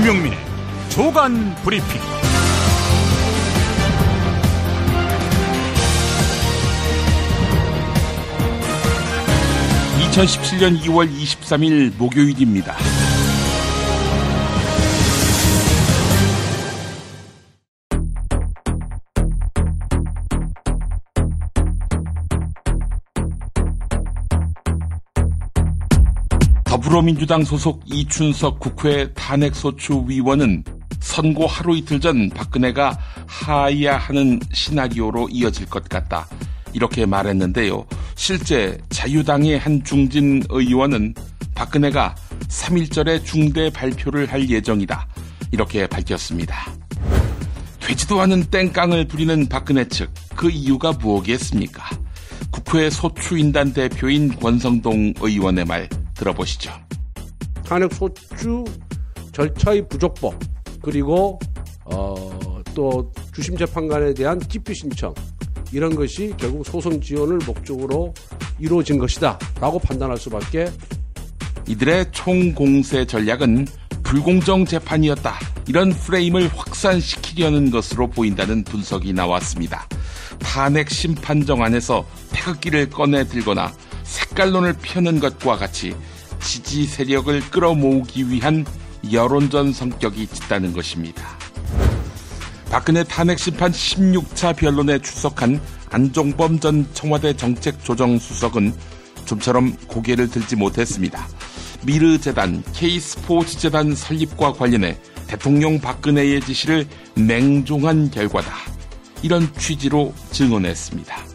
김용민의 조간 브리핑. 2017년 2월 23일 목요일입니다. 더불어민주당 소속 이춘석 국회 탄핵소추위원은 선고 하루 이틀 전 박근혜가 하야하는 시나리오로 이어질 것 같다, 이렇게 말했는데요. 실제 자유당의 한 중진 의원은 박근혜가 3.1절에 중대 발표를 할 예정이다, 이렇게 밝혔습니다. 되지도 않은 땡깡을 부리는 박근혜 측, 그 이유가 무엇이겠습니까? 국회 소추인단 대표인 권성동 의원의 말 들어보시죠. 탄핵소추 절차의 부족법, 그리고 또 주심재판관에 대한 기피 신청, 이런 것이 결국 소송 지원을 목적으로 이루어진 것이다 라고 판단할 수밖에. 이들의 총공세 전략은 불공정 재판이었다, 이런 프레임을 확산시키려는 것으로 보인다는 분석이 나왔습니다. 탄핵 심판 정안에서 태극기를 꺼내 들거나 색깔론을 펴는 것과 같이 지지 세력을 끌어모으기 위한 여론전 성격이 짙다는 것입니다. 박근혜 탄핵심판 16차 변론에 출석한 안종범 전 청와대 정책조정수석은 좀처럼 고개를 들지 못했습니다. 미르재단, K스포츠재단 설립과 관련해 대통령 박근혜의 지시를 맹종한 결과다, 이런 취지로 증언했습니다.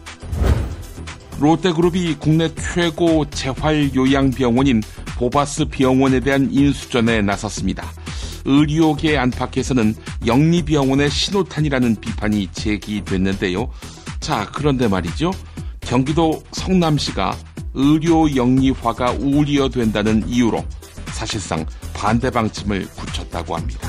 롯데그룹이 국내 최고 재활요양병원인 보바스 병원에 대한 인수전에 나섰습니다. 의료계 안팎에서는 영리병원의 신호탄이라는 비판이 제기됐는데요. 자, 그런데 말이죠. 경기도 성남시가 의료 영리화가 우려된다는 이유로 사실상 반대 방침을 굳혔다고 합니다.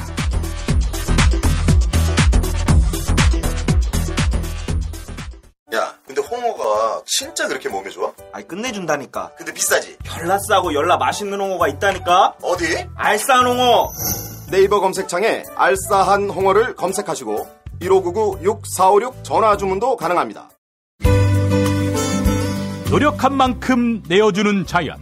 야, 근데 홍어가 진짜 그렇게 몸에 좋아? 아니, 끝내준다니까. 근데 비싸지? 열나 싸고 열나 맛있는 홍어가 있다니까. 어디? 알싸한 홍어. 네이버 검색창에 알싸한 홍어를 검색하시고 1599-6456 전화 주문도 가능합니다. 노력한 만큼 내어주는 자연,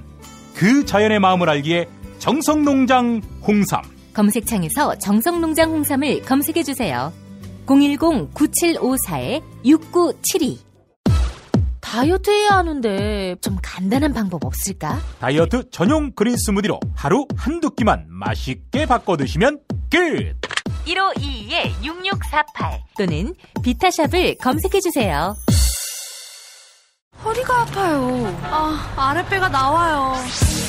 그 자연의 마음을 알기에 정성농장 홍삼. 검색창에서 정성농장 홍삼을 검색해주세요. 010-9754-6972. 다이어트 해야 하는데 좀 간단한 방법 없을까? 다이어트 전용 그린 스무디로 하루 한두 끼만 맛있게 바꿔 드시면 끝! 1522-6648 또는 비타샵을 검색해주세요. 허리가 아파요. 아랫배가 나와요.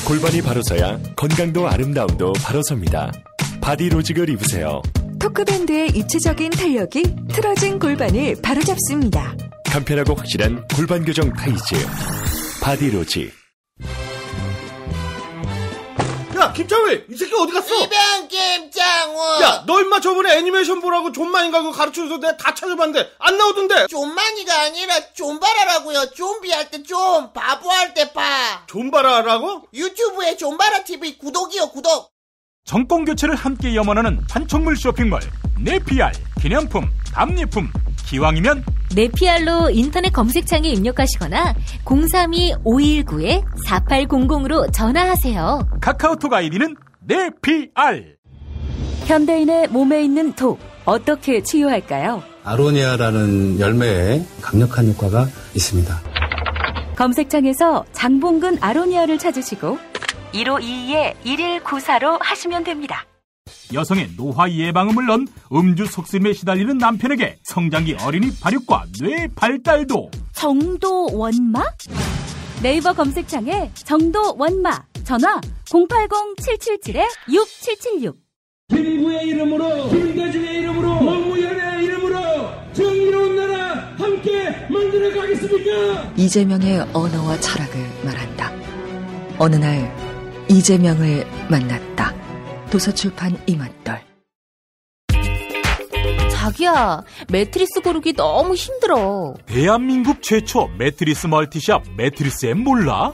골반이 바로 서야 건강도 아름다움도 바로 섭니다. 바디로직을 입으세요. 토크밴드의 입체적인 탄력이 틀어진 골반을 바로잡습니다. 간편하고 확실한 골반 교정 타이즈 바디로직. 야, 김창회, 이 새끼 어디 갔어? 이병 김창호. 야, 너 임마 저번에 애니메이션 보라고 존만인가 그거 가르쳐줘서 내가 다 찾아봤는데 안 나오던데. 존만이가 아니라 존바라라고요. 좀비 할 때 좀, 바보 할 때 바. 존바라라고? 유튜브에 존바라 TV 구독이요, 구독. 정권 교체를 함께 염원하는 판촉물 쇼핑몰 네피알. 기념품, 답례품, 기왕이면 네피알로 인터넷 검색창에 입력하시거나 032-519-4800으로 전화하세요. 카카오톡 아이디는 네피알. 현대인의 몸에 있는 독, 어떻게 치유할까요? 아로니아라는 열매에 강력한 효과가 있습니다. 검색창에서 장봉근 아로니아를 찾으시고 1522-1194로 하시면 됩니다. 여성의 노화 예방은 물론 음주 속셈에 시달리는 남편에게 성장기 어린이 발육과 뇌 발달도. 정도 원마? 네이버 검색창에 정도 원마, 전화 080-777-6776. 김구의 이름으로, 김대중의 이름으로, 노무현의 이름으로 정의로운 나라 함께 만들어 가겠습니까? 이재명의 언어와 철학을 말한다. 어느 날 이재명을 만났다. 도서출판 이맛돌. 자기야, 매트리스 고르기 너무 힘들어. 대한민국 최초 매트리스 멀티샵 매트리스엠 몰라?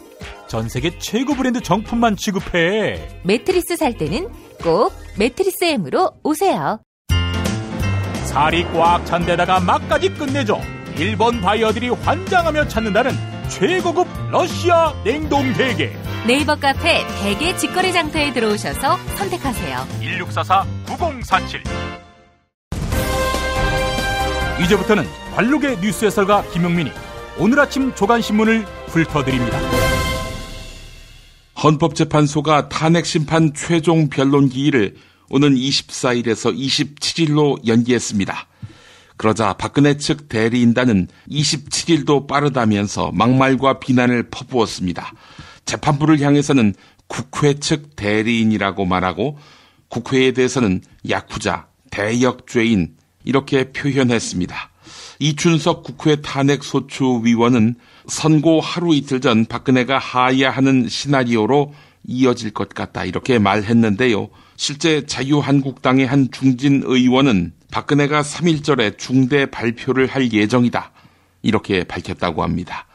전 세계 최고 브랜드 정품만 취급해. 매트리스 살 때는 꼭 매트리스엠으로 오세요. 살이 꽉 찬 데다가 맛까지 끝내줘. 일본 바이어들이 환장하며 찾는다는 최고급 러시아 냉동 대게. 네이버 카페 대게 직거래 장터에 들어오셔서 선택하세요. 1644-9047. 이제부터는 관록의 뉴스 해설가 김용민이 오늘 아침 조간신문을 훑어드립니다. 헌법재판소가 탄핵심판 최종 변론 기일을 오는 24일에서 27일로 연기했습니다. 그러자 박근혜 측 대리인단은 27일도 빠르다면서 막말과 비난을 퍼부었습니다. 재판부를 향해서는 국회 측 대리인이라고 말하고 국회에 대해서는 야쿠자, 대역죄인 이렇게 표현했습니다. 이춘석 국회 탄핵소추위원은 선고 하루 이틀 전 박근혜가 하야하는 시나리오로 이어질 것 같다 이렇게 말했는데요. 실제 자유한국당의 한 중진 의원은 박근혜가 3.1절에 중대 발표를 할 예정이다 이렇게 밝혔다고 합니다.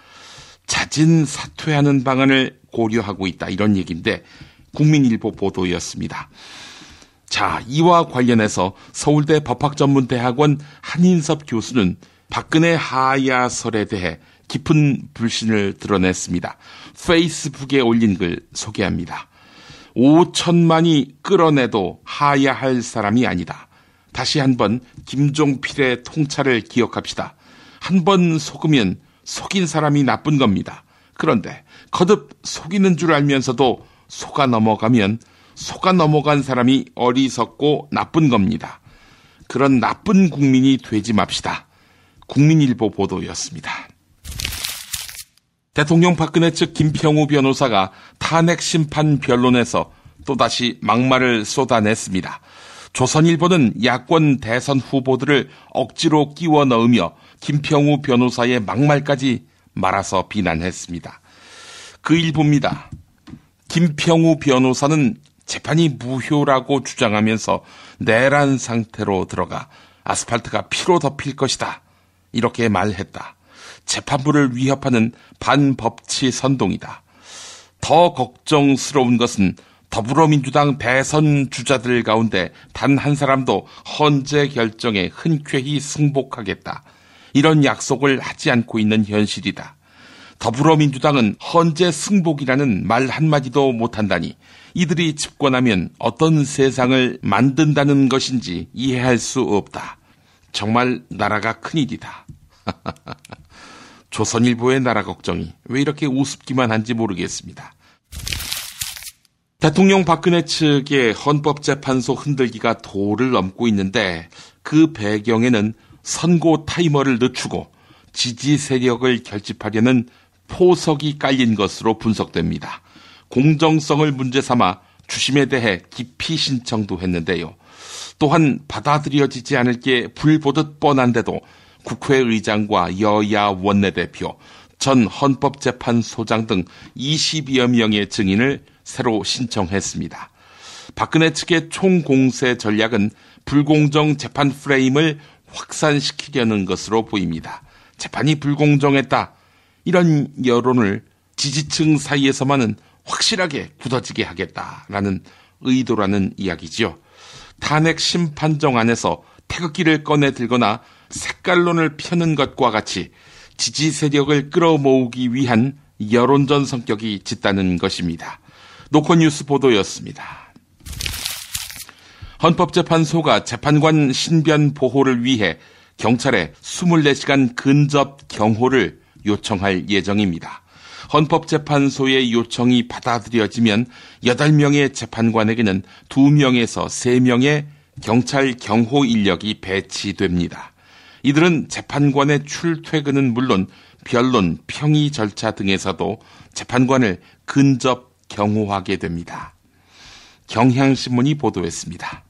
자진 사퇴하는 방안을 고려하고 있다 이런 얘기인데 국민일보 보도였습니다. 자, 이와 관련해서 서울대 법학전문대학원 한인섭 교수는 박근혜 하야설에 대해 깊은 불신을 드러냈습니다. 페이스북에 올린 글 소개합니다. 5천만이 끌어내도 하야할 사람이 아니다. 다시 한번 김종필의 통찰을 기억합시다. 한 번 속으면 속인 사람이 나쁜 겁니다. 그런데 거듭 속이는 줄 알면서도 속아 넘어가면 속아 넘어간 사람이 어리석고 나쁜 겁니다. 그런 나쁜 국민이 되지 맙시다. 국민일보 보도였습니다. 대통령 박근혜 측 김평우 변호사가 탄핵심판 변론에서 또다시 막말을 쏟아냈습니다. 조선일보는 야권 대선 후보들을 억지로 끼워 넣으며 김평우 변호사의 막말까지 말아서 비난했습니다. 그 일부입니다. 김평우 변호사는 재판이 무효라고 주장하면서 내란 상태로 들어가 아스팔트가 피로 덮일 것이다. 이렇게 말했다. 재판부를 위협하는 반법치 선동이다. 더 걱정스러운 것은 더불어민주당 대선 주자들 가운데 단 한 사람도 헌재 결정에 흔쾌히 승복하겠다. 이런 약속을 하지 않고 있는 현실이다. 더불어민주당은 헌재 승복이라는 말 한마디도 못한다니 이들이 집권하면 어떤 세상을 만든다는 것인지 이해할 수 없다. 정말 나라가 큰일이다. 조선일보의 나라 걱정이 왜 이렇게 우습기만 한지 모르겠습니다. 대통령 박근혜 측의 헌법재판소 흔들기가 도를 넘고 있는데 그 배경에는 선고 타이머를 늦추고 지지 세력을 결집하려는 포석이 깔린 것으로 분석됩니다. 공정성을 문제 삼아 주심에 대해 기피 신청도 했는데요. 또한 받아들여지지 않을 게 불보듯 뻔한데도 국회의장과 여야 원내대표, 전 헌법재판소장 등 20여 명의 증인을 새로 신청했습니다. 박근혜 측의 총공세 전략은 불공정 재판 프레임을 확산시키려는 것으로 보입니다. 재판이 불공정했다. 이런 여론을 지지층 사이에서만은 확실하게 굳어지게 하겠다라는 의도라는 이야기죠. 탄핵 심판정 안에서 태극기를 꺼내 들거나 색깔론을 펴는 것과 같이 지지 세력을 끌어모으기 위한 여론전 성격이 짙다는 것입니다. 노컷뉴스 보도였습니다. 헌법재판소가 재판관 신변 보호를 위해 경찰에 24시간 근접 경호를 요청할 예정입니다. 헌법재판소의 요청이 받아들여지면 8명의 재판관에게는 2명에서 3명의 경찰 경호 인력이 배치됩니다. 이들은 재판관의 출퇴근은 물론 변론, 평의 절차 등에서도 재판관을 근접 경호하게 됩니다. 경향신문이 보도했습니다.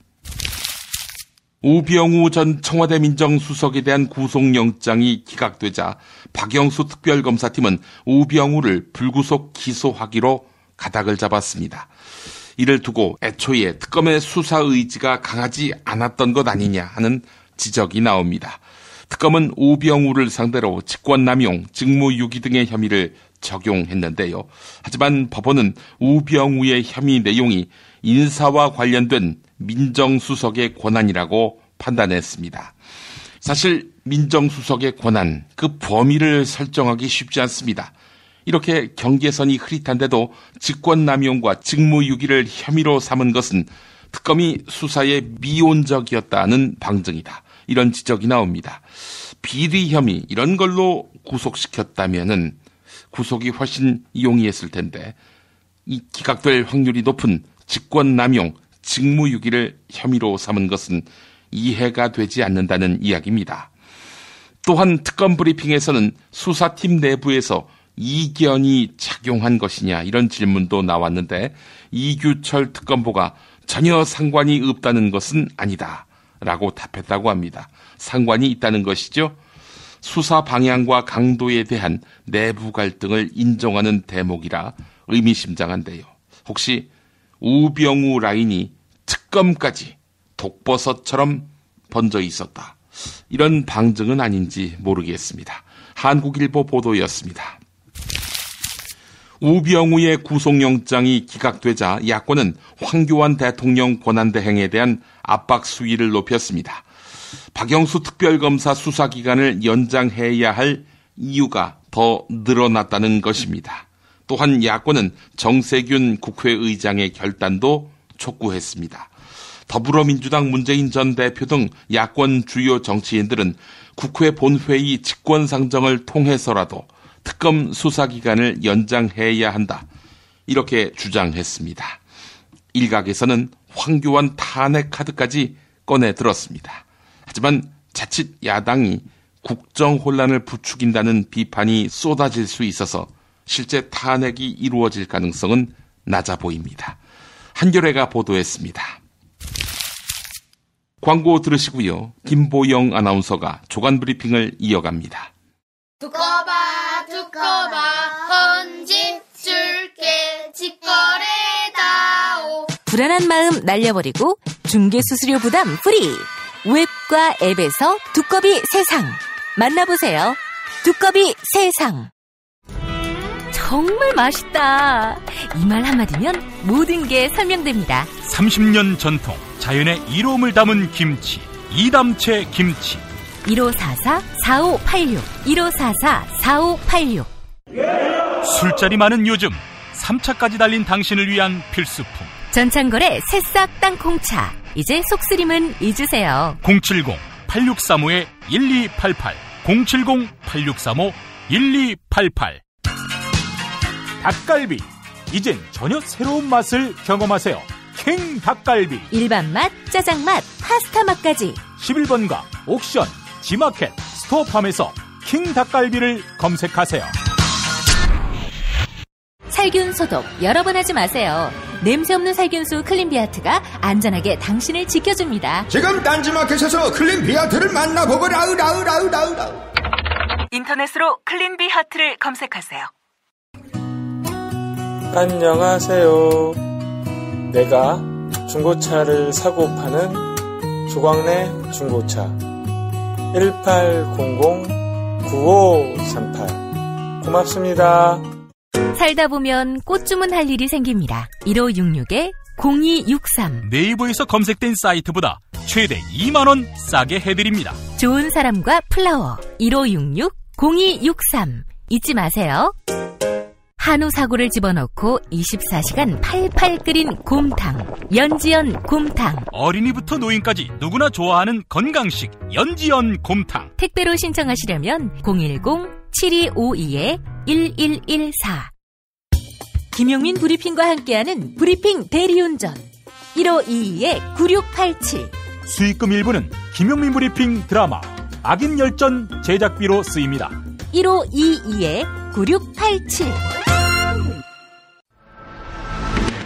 우병우 전 청와대 민정수석에 대한 구속영장이 기각되자 박영수 특별검사팀은 우병우를 불구속 기소하기로 가닥을 잡았습니다. 이를 두고 애초에 특검의 수사 의지가 강하지 않았던 것 아니냐 하는 지적이 나옵니다. 특검은 우병우를 상대로 직권남용, 직무유기 등의 혐의를 적용했는데요. 하지만 법원은 우병우의 혐의 내용이 인사와 관련된 민정수석의 권한이라고 판단했습니다. 사실 민정수석의 권한, 그 범위를 설정하기 쉽지 않습니다. 이렇게 경계선이 흐릿한데도 직권남용과 직무유기를 혐의로 삼은 것은 특검이 수사에 미온적이었다는 방증이다. 이런 지적이 나옵니다. 비리 혐의 이런 걸로 구속시켰다면은 구속이 훨씬 용이했을 텐데 이 기각될 확률이 높은 직권남용, 직무유기를 혐의로 삼은 것은 이해가 되지 않는다는 이야기입니다. 또한 특검 브리핑에서는 수사팀 내부에서 이견이 작용한 것이냐 이런 질문도 나왔는데 이규철 특검보가 전혀 상관이 없다는 것은 아니다 라고 답했다고 합니다. 상관이 있다는 것이죠. 수사 방향과 강도에 대한 내부 갈등을 인정하는 대목이라 의미심장한데요. 혹시 우병우 라인이 특검까지 독버섯처럼 번져 있었다. 이런 방증은 아닌지 모르겠습니다. 한국일보 보도였습니다. 우병우의 구속영장이 기각되자 야권은 황교안 대통령 권한대행에 대한 압박 수위를 높였습니다. 박영수 특별검사 수사기간을 연장해야 할 이유가 더 늘어났다는 것입니다. 또한 야권은 정세균 국회의장의 결단도 촉구했습니다. 더불어민주당 문재인 전 대표 등 야권 주요 정치인들은 국회 본회의 직권상정을 통해서라도 특검 수사기간을 연장해야 한다. 이렇게 주장했습니다. 일각에서는 황교안 탄핵 카드까지 꺼내들었습니다. 하지만 자칫 야당이 국정 혼란을 부추긴다는 비판이 쏟아질 수 있어서 실제 탄핵이 이루어질 가능성은 낮아 보입니다. 한겨레가 보도했습니다. 광고 들으시고요. 김보영 아나운서가 조간 브리핑을 이어갑니다. 두꺼봐 헌집 줄게 직거래다오. 불안한 마음 날려버리고 중개수수료 부담 프리. 웹과 앱에서 두꺼비 세상. 만나보세요. 두꺼비 세상. 정말 맛있다. 이 말 한마디면 모든 게 설명됩니다. 30년 전통 자연의 이로움을 담은 김치, 이담채 김치. 1544-4586 1544-4586. 술자리 많은 요즘 3차까지 달린 당신을 위한 필수품 전창걸의 새싹 땅콩차. 이제 속쓰림은 잊으세요. 070-8635-1288 070-8635-1288. 닭갈비, 이젠 전혀 새로운 맛을 경험하세요. 킹 닭갈비. 일반 맛, 짜장 맛, 파스타 맛까지. 11번가 옥션, 지마켓, 스토어팜에서 킹 닭갈비를 검색하세요. 살균 소독 여러 번 하지 마세요. 냄새 없는 살균수 클린비아트가 안전하게 당신을 지켜줍니다. 지금 딴지마켓에서 클린비아트를 만나보거라. 인터넷으로 클린비아트를 검색하세요. 안녕하세요. 내가 중고차를 사고 파는 조광래 중고차 1800-9538 고맙습니다. 살다 보면 꽃 주문할 일이 생깁니다. 1566-0263 네이버에서 검색된 사이트보다 최대 2만원 싸게 해드립니다. 좋은 사람과 플라워 1566-0263 잊지 마세요. 한우 사고를 집어넣고 24시간 팔팔 끓인 곰탕 연지연 곰탕. 어린이부터 노인까지 누구나 좋아하는 건강식 연지연 곰탕. 택배로 신청하시려면 010-7252-1114. 김용민 브리핑과 함께하는 브리핑 대리운전 1522-9687. 수익금 일부는 김용민 브리핑 드라마 악인 열전 제작비로 쓰입니다. 1522-9687.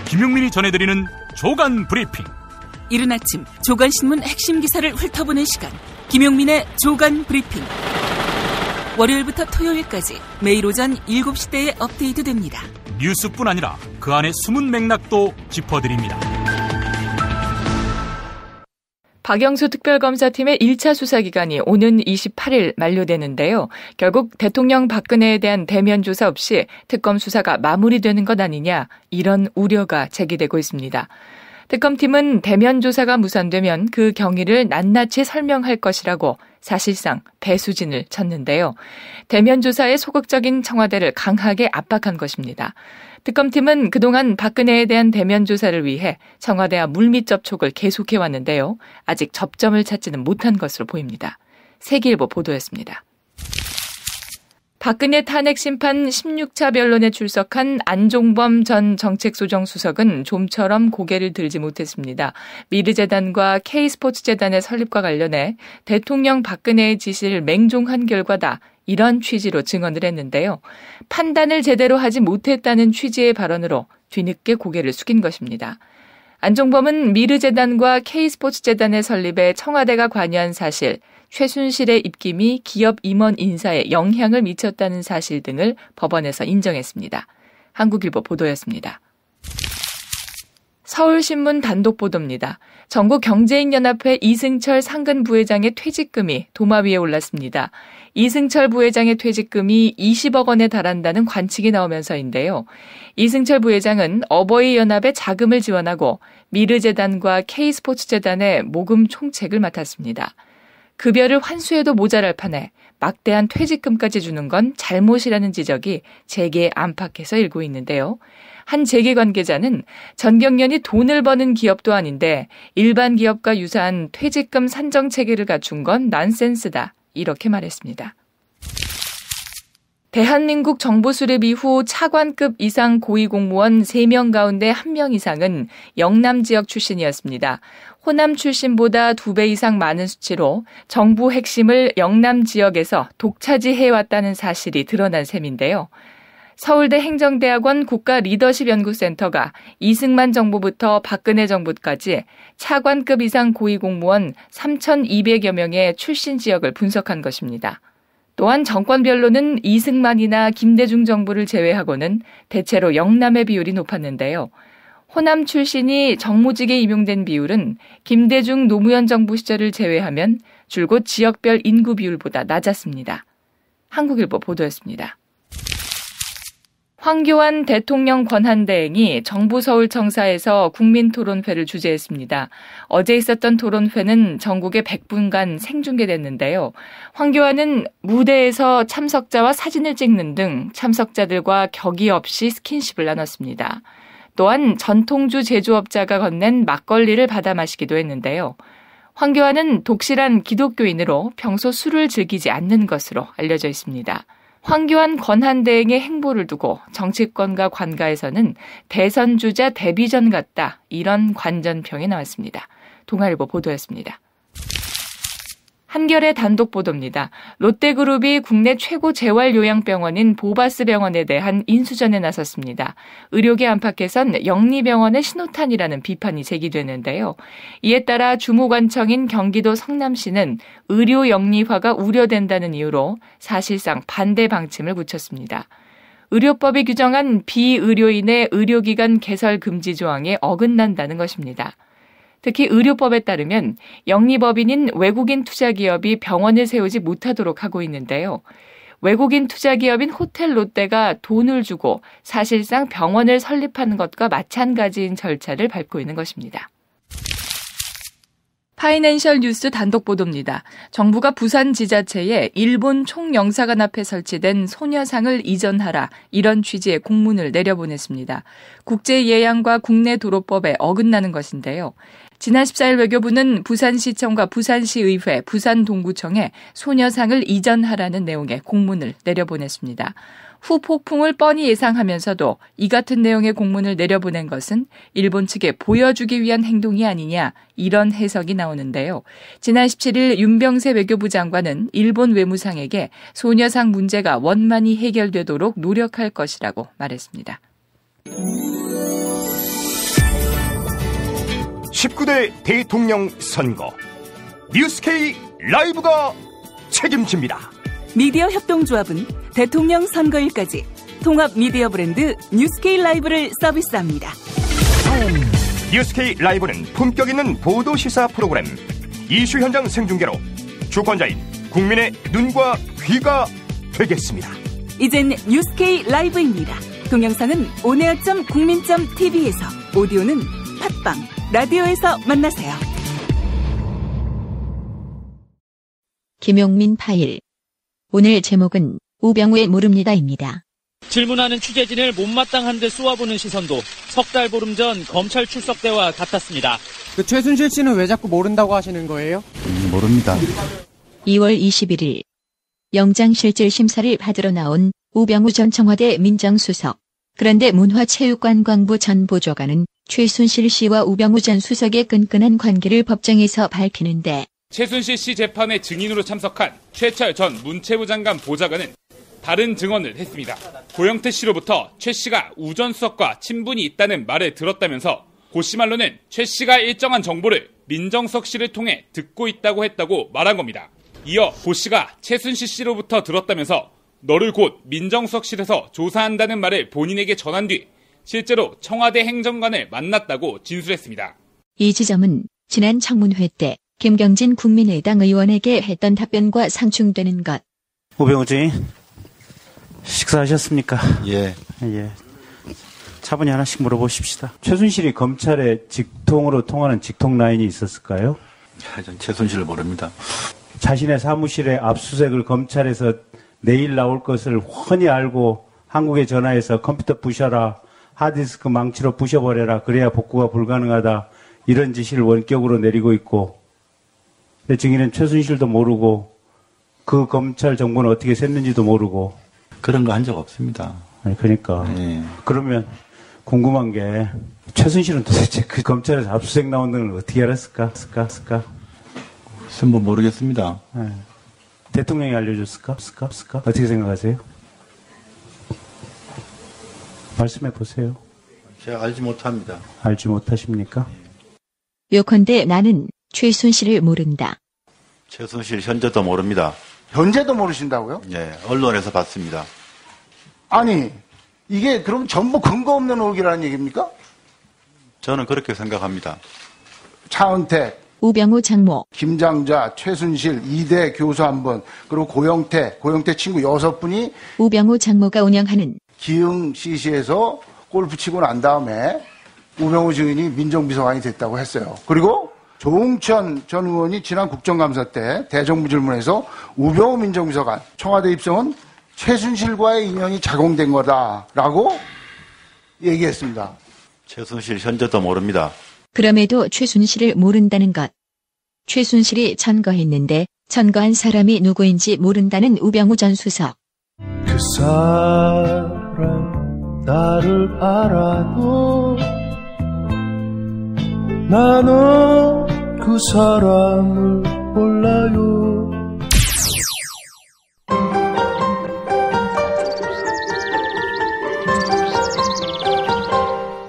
김용민이 전해드리는 조간 브리핑. 이른 아침 조간신문 핵심 기사를 훑어보는 시간, 김용민의 조간 브리핑. 월요일부터 토요일까지 매일 오전 7시대에 업데이트됩니다. 뉴스뿐 아니라 그 안의 숨은 맥락도 짚어드립니다. 박영수 특별검사팀의 1차 수사기간이 오는 28일 만료되는데요. 결국 대통령 박근혜에 대한 대면 조사 없이 특검 수사가 마무리되는 것 아니냐, 이런 우려가 제기되고 있습니다. 특검팀은 대면 조사가 무산되면 그 경위를 낱낱이 설명할 것이라고 사실상 배수진을 쳤는데요. 대면 조사에 소극적인 청와대를 강하게 압박한 것입니다. 특검팀은 그동안 박근혜에 대한 대면 조사를 위해 청와대와 물밑 접촉을 계속해왔는데요. 아직 접점을 찾지는 못한 것으로 보입니다. 세계일보 보도였습니다. 박근혜 탄핵 심판 16차 변론에 출석한 안종범 전 정책소정수석은 좀처럼 고개를 들지 못했습니다. 미르재단과 K스포츠재단의 설립과 관련해 대통령 박근혜의 지시를 맹종한 결과다, 이런 취지로 증언을 했는데요. 판단을 제대로 하지 못했다는 취지의 발언으로 뒤늦게 고개를 숙인 것입니다. 안종범은 미르재단과 K스포츠재단의 설립에 청와대가 관여한 사실, 최순실의 입김이 기업 임원 인사에 영향을 미쳤다는 사실 등을 법원에서 인정했습니다. 한국일보 보도였습니다. 서울신문 단독 보도입니다. 전국경제인연합회 이승철 상근 부회장의 퇴직금이 도마 위에 올랐습니다. 이승철 부회장의 퇴직금이 20억 원에 달한다는 관측이 나오면서인데요. 이승철 부회장은 어버이연합에 자금을 지원하고 미르재단과 K스포츠재단의 모금 총책을 맡았습니다. 급여를 환수해도 모자랄 판에 막대한 퇴직금까지 주는 건 잘못이라는 지적이 재계 안팎에서 일고 있는데요. 한 재계 관계자는 전경련이 돈을 버는 기업도 아닌데 일반 기업과 유사한 퇴직금 산정 체계를 갖춘 건 난센스다, 이렇게 말했습니다. 대한민국 정부 수립 이후 차관급 이상 고위공무원 3명 가운데 1명 이상은 영남 지역 출신이었습니다. 호남 출신보다 2배 이상 많은 수치로 정부 핵심을 영남 지역에서 독차지해왔다는 사실이 드러난 셈인데요. 서울대 행정대학원 국가리더십연구센터가 이승만 정부부터 박근혜 정부까지 차관급 이상 고위공무원 3,200여 명의 출신 지역을 분석한 것입니다. 또한 정권별로는 이승만이나 김대중 정부를 제외하고는 대체로 영남의 비율이 높았는데요. 호남 출신이 정무직에 임용된 비율은 김대중 노무현 정부 시절을 제외하면 줄곧 지역별 인구 비율보다 낮았습니다. 한국일보 보도였습니다. 황교안 대통령 권한대행이 정부 서울청사에서 국민토론회를 주재했습니다. 어제 있었던 토론회는 전국에 100분간 생중계됐는데요. 황교안은 무대에서 참석자와 사진을 찍는 등 참석자들과 격의 없이 스킨십을 나눴습니다. 또한 전통주 제조업자가 건넨 막걸리를 받아 마시기도 했는데요. 황교안은 독실한 기독교인으로 평소 술을 즐기지 않는 것으로 알려져 있습니다. 황교안 권한대행의 행보를 두고 정치권과 관가에서는 대선 주자 데뷔전 같다, 이런 관전평이 나왔습니다. 동아일보 보도였습니다. 한겨레 단독 보도입니다. 롯데그룹이 국내 최고 재활요양병원인 보바스 병원에 대한 인수전에 나섰습니다. 의료계 안팎에선 영리병원의 신호탄이라는 비판이 제기되는데요. 이에 따라 주무관청인 경기도 성남시는 의료 영리화가 우려된다는 이유로 사실상 반대 방침을 굳혔습니다. 의료법이 규정한 비의료인의 의료기관 개설 금지 조항에 어긋난다는 것입니다. 특히 의료법에 따르면 영리법인인 외국인 투자기업이 병원을 세우지 못하도록 하고 있는데요. 외국인 투자기업인 호텔 롯데가 돈을 주고 사실상 병원을 설립하는 것과 마찬가지인 절차를 밟고 있는 것입니다. 파이낸셜 뉴스 단독 보도입니다. 정부가 부산 지자체에 일본 총영사관 앞에 설치된 소녀상을 이전하라, 이런 취지의 공문을 내려보냈습니다. 국제예양과 국내 도로법에 어긋나는 것인데요. 지난 14일 외교부는 부산시청과 부산시의회, 부산동구청에 소녀상을 이전하라는 내용의 공문을 내려보냈습니다. 후폭풍을 뻔히 예상하면서도 이 같은 내용의 공문을 내려보낸 것은 일본 측에 보여주기 위한 행동이 아니냐, 이런 해석이 나오는데요. 지난 17일 윤병세 외교부 장관은 일본 외무상에게 소녀상 문제가 원만히 해결되도록 노력할 것이라고 말했습니다. 19대 대통령 선거 뉴스K 라이브가 책임집니다. 미디어 협동조합은 대통령 선거일까지 통합 미디어 브랜드 뉴스K 라이브를 서비스합니다. 뉴스K 라이브는 품격 있는 보도 시사 프로그램, 이슈 현장 생중계로 주권자인 국민의 눈과 귀가 되겠습니다. 이젠 뉴스K 라이브입니다. 동영상은 온에어.국민.tv에서, 오디오는 팟빵, 라디오에서 만나세요. 김용민 파일. 오늘 제목은 우병우의 모릅니다입니다. 질문하는 취재진을 못마땅한 데 쏘아보는 시선도 석 달 보름 전 검찰 출석 때와 같았습니다. 최순실 씨는 왜 자꾸 모른다고 하시는 거예요? 모릅니다. 2월 21일 영장실질 심사를 받으러 나온 우병우 전 청와대 민정수석. 그런데 문화체육관광부 전 보좌관은 최순실 씨와 우병우 전 수석의 끈끈한 관계를 법정에서 밝히는데, 최순실 씨 재판에 증인으로 참석한 최철 전 문체부 장관 보좌관은 다른 증언을 했습니다. 고영태 씨로부터 최 씨가 우 전 수석과 친분이 있다는 말을 들었다면서 고 씨 말로는 최 씨가 일정한 정보를 민정수석 씨를 통해 듣고 있다고 했다고 말한 겁니다. 이어 고 씨가 최순실 씨로부터 들었다면서 너를 곧 민정수석실에서 조사한다는 말을 본인에게 전한 뒤 실제로 청와대 행정관을 만났다고 진술했습니다. 이 지점은 지난 청문회 때 김경진 국민의당 의원에게 했던 답변과 상충되는 것. 우병우 씨, 식사하셨습니까? 예. 차분히 하나씩 물어보십시다. 최순실이 검찰에 직통으로 통하는 직통 라인이 있었을까요? 전 최순실을 모릅니다. 자신의 사무실에 압수수색을 검찰에서 내일 나올 것을 훤히 알고 한국에 전화해서 컴퓨터 부셔라, 하드디스크 망치로 부셔버려라, 그래야 복구가 불가능하다, 이런 지시를 원격으로 내리고 있고, 근데 증인은 최순실도 모르고 그 검찰 정보는 어떻게 샜는지도 모르고. 그런 거 한 적 없습니다. 아니 그러니까 그러면 궁금한 게, 최순실은 도대체 그 검찰에서 압수수색 나온 걸 어떻게 알았을까? 뭐 모르겠습니다. 네. 대통령이 알려줬을까? 어떻게 생각하세요? 말씀해 보세요. 제가 알지 못합니다. 알지 못하십니까? 요컨대 나는 최순실을 모른다. 최순실 현재도 모릅니다. 현재도 모르신다고요? 예, 언론에서 봤습니다. 아니, 이게 그럼 전부 근거 없는 의혹이라는 얘기입니까? 저는 그렇게 생각합니다. 차은택, 우병우 장모, 김장자, 최순실, 이대 교수 한 분, 그리고 고영태 친구 6분이 우병우 장모가 운영하는 기흥 CC에서 골프 치고 난 다음에 우병우 증인이 민정비서관이 됐다고 했어요. 그리고 조응천 전 의원이 지난 국정감사 때 대정부 질문에서 우병우 민정비서관 청와대 입성은 최순실과의 인연이 작용된 거다라고 얘기했습니다. 최순실 현재도 모릅니다. 그럼에도 최순실을 모른다는 것. 최순실이 천거했는데 천거한 사람이 누구인지 모른다는 우병우 전 수석. 그 사람 나를 알아도 나는 그 사람을 몰라요.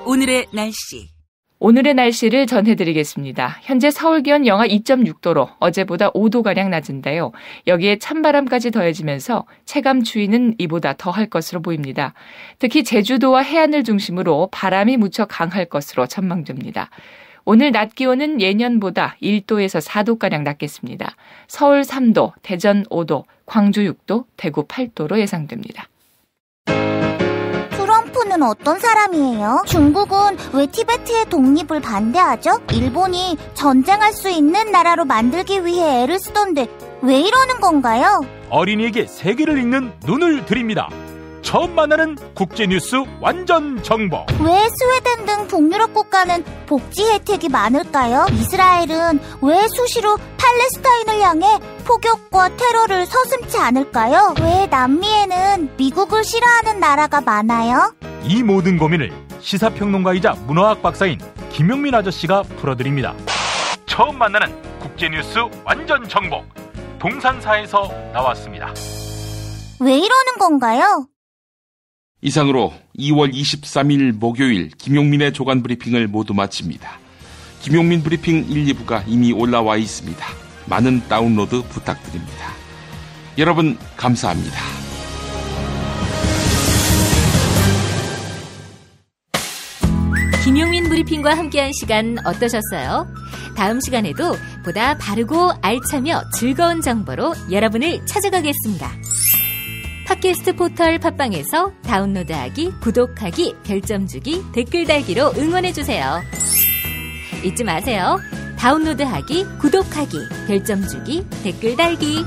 오늘의 날씨. 오늘의 날씨를 전해드리겠습니다. 현재 서울 기온 영하 2.6도로 어제보다 5도가량 낮은데요. 여기에 찬바람까지 더해지면서 체감 추위는 이보다 더할 것으로 보입니다. 특히 제주도와 해안을 중심으로 바람이 무척 강할 것으로 전망됩니다. 오늘 낮 기온은 예년보다 1도에서 4도가량 낮겠습니다. 서울 3도, 대전 5도, 광주 6도, 대구 8도로 예상됩니다. 트럼프는 어떤 사람이에요? 중국은 왜 티베트의 독립을 반대하죠? 일본이 전쟁할 수 있는 나라로 만들기 위해 애를 쓰던데 왜 이러는 건가요? 어린이에게 세계를 읽는 눈을 드립니다. 처음 만나는 국제뉴스 완전 정보. 왜 스웨덴 등 북유럽 국가는 복지 혜택이 많을까요? 이스라엘은 왜 수시로 팔레스타인을 향해 폭격과 테러를 서슴지 않을까요? 왜 남미에는 미국을 싫어하는 나라가 많아요? 이 모든 고민을 시사평론가이자 문화학 박사인 김용민 아저씨가 풀어드립니다. 처음 만나는 국제뉴스 완전 정보. 동산사에서 나왔습니다. 왜 이러는 건가요? 이상으로 2월 23일 목요일 김용민의 조간 브리핑을 모두 마칩니다. 김용민 브리핑 1, 2부가 이미 올라와 있습니다. 많은 다운로드 부탁드립니다. 여러분 감사합니다. 김용민 브리핑과 함께한 시간 어떠셨어요? 다음 시간에도 보다 바르고 알차며 즐거운 정보로 여러분을 찾아가겠습니다. 팟캐스트 포털 팟빵에서 다운로드하기, 구독하기, 별점 주기, 댓글 달기로 응원해주세요. 잊지 마세요. 다운로드하기, 구독하기, 별점 주기, 댓글 달기.